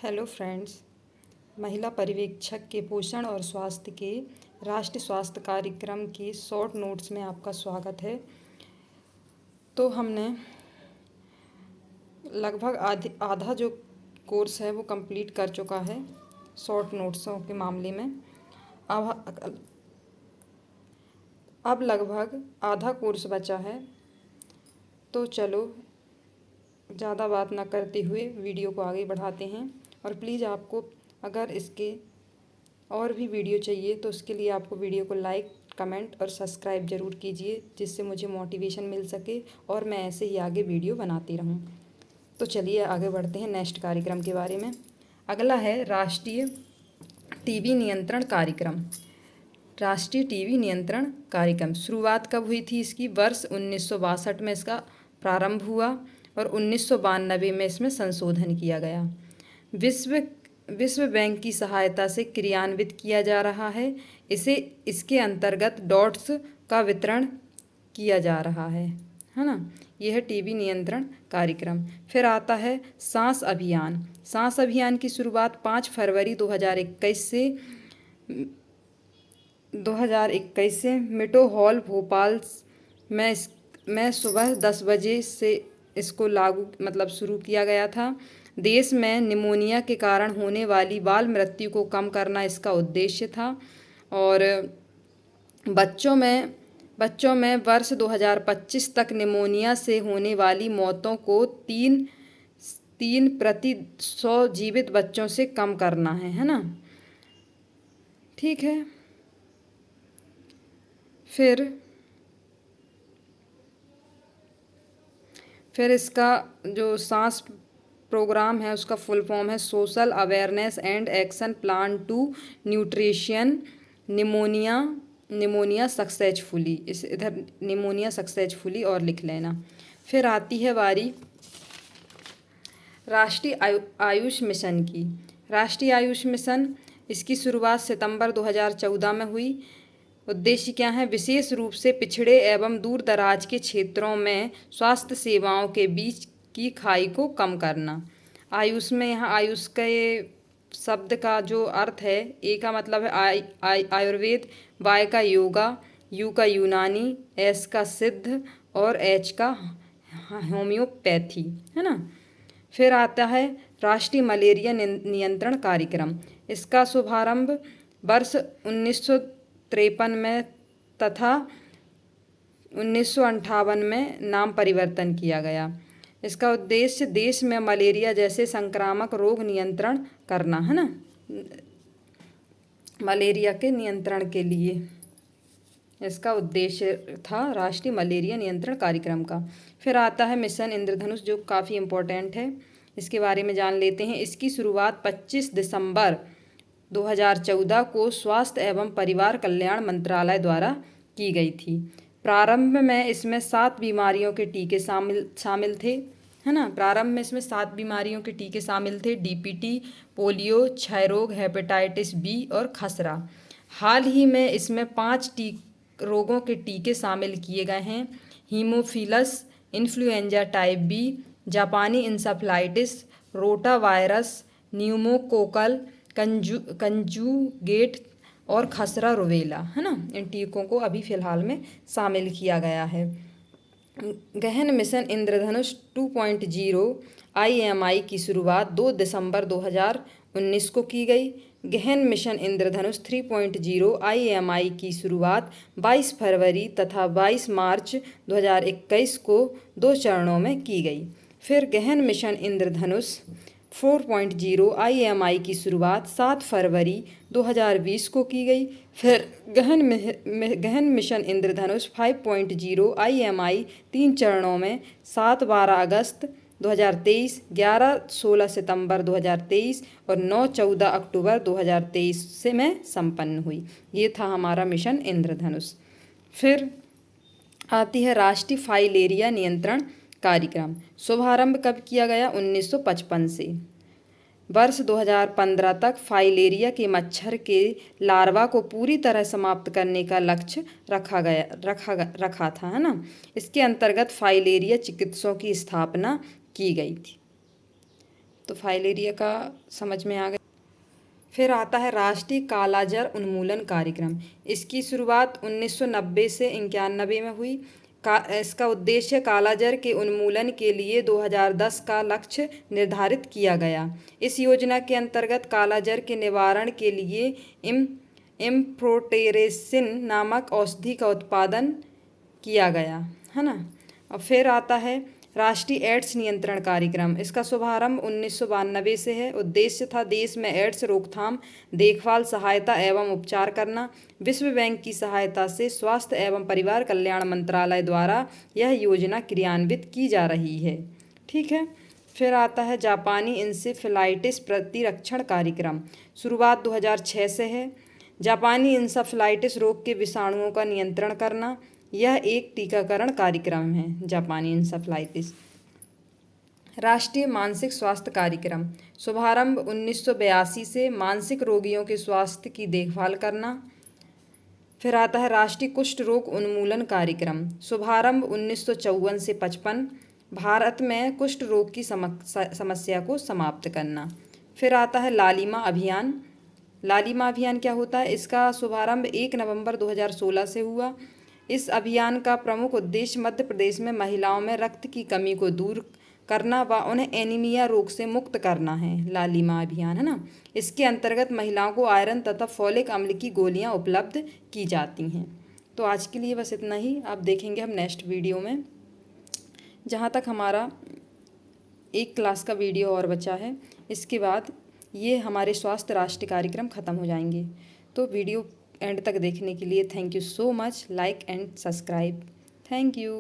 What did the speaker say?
Hello friends. महिला पर्यवेक्षक के पोषण और स्वास्थ्य के राष्ट्रीय स्वास्थ्य कार्यक्रम के शॉर्ट नोट्स में आपका स्वागत है। तो हमने लगभग आधा जो कोर्स है वो कंप्लीट कर चुका है शॉर्ट नोट्सों के मामले में। अब लगभग आधा कोर्स बचा है। तो चलो ज़्यादा बात ना करते हुए वीडियो को आगे बढ़ाते हैं। और प्लीज़ आपको अगर इसके और भी वीडियो चाहिए तो उसके लिए आपको वीडियो को लाइक, कमेंट और सब्सक्राइब ज़रूर कीजिए, जिससे मुझे मोटिवेशन मिल सके और मैं ऐसे ही आगे वीडियो बनाती रहूं। तो चलिए आगे बढ़ते हैं नेक्स्ट कार्यक्रम के बारे में। अगला है राष्ट्रीय टीबी नियंत्रण कार्यक्रम। राष्ट्रीय टीबी नियंत्रण कार्यक्रम शुरुआत कब हुई थी इसकी? वर्ष 1962 में इसका प्रारंभ हुआ और 1992 में इसमें संशोधन किया गया। विश्व बैंक की सहायता से क्रियान्वित किया जा रहा है। इसके अंतर्गत डॉट्स का वितरण किया जा रहा है ना। यह है टीबी नियंत्रण कार्यक्रम। फिर आता है सांस अभियान। सांस अभियान की शुरुआत 5 फरवरी 2021 से मिटो हॉल भोपाल में सुबह 10 बजे से इसको शुरू किया गया था। देश में निमोनिया के कारण होने वाली बाल मृत्यु को कम करना इसका उद्देश्य था। और बच्चों में वर्ष 2025 तक निमोनिया से होने वाली मौतों को 3 प्रति 100 जीवित बच्चों से कम करना है ना। ठीक है। फिर इसका जो सांस प्रोग्राम है उसका फुल फॉर्म है social awareness and action plan to nutrition pneumonia successfully. इधर निमोनिया सक्सेसफुली और लिख लेना। फिर आती है बारी राष्ट्रीय आयुष मिशन की। राष्ट्रीय आयुष मिशन इसकी शुरुआत सितंबर 2014 में हुई। उद्देश्य क्या है? विशेष रूप से पिछड़े एवं दूर दराज के क्षेत्रों में स्वास्थ्य सेवाओं के बीच की खाई को कम करना। आयुष में यहाँ आयुष के शब्द का जो अर्थ है, ए का मतलब है आयुर्वेद, वाय का योगा, यू का यूनानी, एस का सिद्ध और एच का होम्योपैथी है ना। फिर आता है राष्ट्रीय मलेरिया नियंत्रण कार्यक्रम। इसका शुभारंभ वर्ष 1953 में तथा 1958 में नाम परिवर्तन किया गया। इसका उद्देश्य देश में मलेरिया जैसे संक्रामक रोग नियंत्रण करना है ना। मलेरिया के नियंत्रण के लिए इसका उद्देश्य था राष्ट्रीय मलेरिया नियंत्रण कार्यक्रम का। फिर आता है मिशन इंद्रधनुष, जो काफ़ी इम्पोर्टेंट है। इसके बारे में जान लेते हैं। इसकी शुरुआत 25 दिसंबर 2014 को स्वास्थ्य एवं परिवार कल्याण मंत्रालय द्वारा की गई थी। प्रारंभ में इसमें 7 बीमारियों के टीके शामिल थे है ना। प्रारंभ में इसमें 7 बीमारियों के टीके शामिल थे: डीपीटी, पोलियो, क्षय रोग, हेपेटाइटिस बी और खसरा। हाल ही में इसमें 5 रोगों के टीके शामिल किए गए हैं: हीमोफिलस इन्फ्लुएंजा टाइप बी, जापानी encephalitis, rota virus, pneumococcal conjugate और खसरा रुबेला है ना। इन टीकों को अभी फ़िलहाल में शामिल किया गया है। गहन मिशन इंद्रधनुष 2.0 IMI की शुरुआत 2 दिसंबर 2019 को की गई। गहन मिशन इंद्रधनुष 3.0 IMI की शुरुआत 22 फरवरी तथा 22 मार्च 2021 को 2 चरणों में की गई। फिर गहन मिशन इंद्रधनुष 4.0 IMI की शुरुआत 7 फरवरी 2020 को की गई। फिर गहन मिशन इंद्रधनुष 5.0 IMI 3 चरणों में 7-12 अगस्त 2023, 11-16 सितंबर 2023 और 9-14 अक्टूबर 2023 से में संपन्न हुई। ये था हमारा मिशन इंद्रधनुष। फिर आती है राष्ट्रीय फाइलेरिया नियंत्रण कार्यक्रम। शुभारंभ कब किया गया? 1955 से। वर्ष 2015 तक फाइलेरिया के मच्छर के लार्वा को पूरी तरह समाप्त करने का लक्ष्य रखा था है ना। इसके अंतर्गत फाइलेरिया चिकित्सकों की स्थापना की गई थी। तो फाइलेरिया का समझ में आ गया। फिर आता है राष्ट्रीय कालाजार उन्मूलन कार्यक्रम। इसकी शुरुआत 1990 से 91 में हुई। इसका उद्देश्य कालाजार के उन्मूलन के लिए 2010 का लक्ष्य निर्धारित किया गया। इस योजना के अंतर्गत कालाजार के निवारण के लिए इम्प्रोटेरेसिन नामक औषधि का उत्पादन किया गया, है ना। और फिर आता है राष्ट्रीय एड्स नियंत्रण कार्यक्रम। इसका शुभारंभ 1992 से है। उद्देश्य था देश में एड्स रोकथाम, देखभाल, सहायता एवं उपचार करना। विश्व बैंक की सहायता से स्वास्थ्य एवं परिवार कल्याण मंत्रालय द्वारा यह योजना क्रियान्वित की जा रही है। ठीक है। फिर आता है जापानी इंसेफेलाइटिस प्रतिरक्षण कार्यक्रम। शुरुआत 2006 से है। जापानी इंसेफेलाइटिस रोग के विषाणुओं का नियंत्रण करना, यह एक टीकाकरण कार्यक्रम है। जापानी इंसेफेलाइटिस। राष्ट्रीय मानसिक स्वास्थ्य कार्यक्रम। शुभारंभ 1982 से। मानसिक रोगियों के स्वास्थ्य की देखभाल करना। फिर आता है राष्ट्रीय कुष्ठ रोग उन्मूलन कार्यक्रम। शुभारंभ 1954 से 55। भारत में कुष्ठ रोग की समस्या को समाप्त करना। फिर आता है लालिमा अभियान। लालिमा अभियान क्या होता है? इसका शुभारंभ 1 नवंबर 2016 से हुआ। इस अभियान का प्रमुख उद्देश्य मध्य प्रदेश में महिलाओं में रक्त की कमी को दूर करना व उन्हें एनीमिया रोग से मुक्त करना है। लालिमा अभियान, है ना। इसके अंतर्गत महिलाओं को आयरन तथा फोलिक अम्ल की गोलियां उपलब्ध की जाती हैं। तो आज के लिए बस इतना ही। आप देखेंगे हम नेक्स्ट वीडियो में, जहाँ तक हमारा एक क्लास का वीडियो और बचा है। इसके बाद ये हमारे स्वास्थ्य राष्ट्रीय कार्यक्रम ख़त्म हो जाएंगे। तो वीडियो एंड तक देखने के लिए thank you so much. Like and subscribe. Thank you.